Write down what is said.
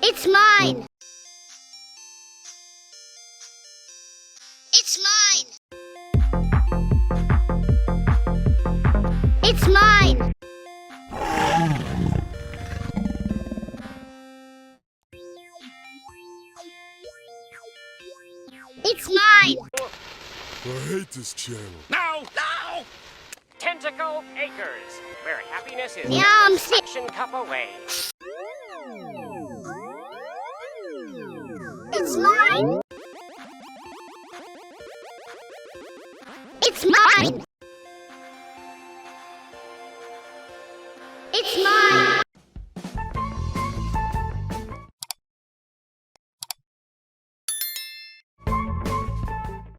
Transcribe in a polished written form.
It's mine! It's mine! It's mine! It's mine! I hate this channel. No! No! Tentacle Acres, where happiness is Yum, a suction cup away. It's mine! It's mine!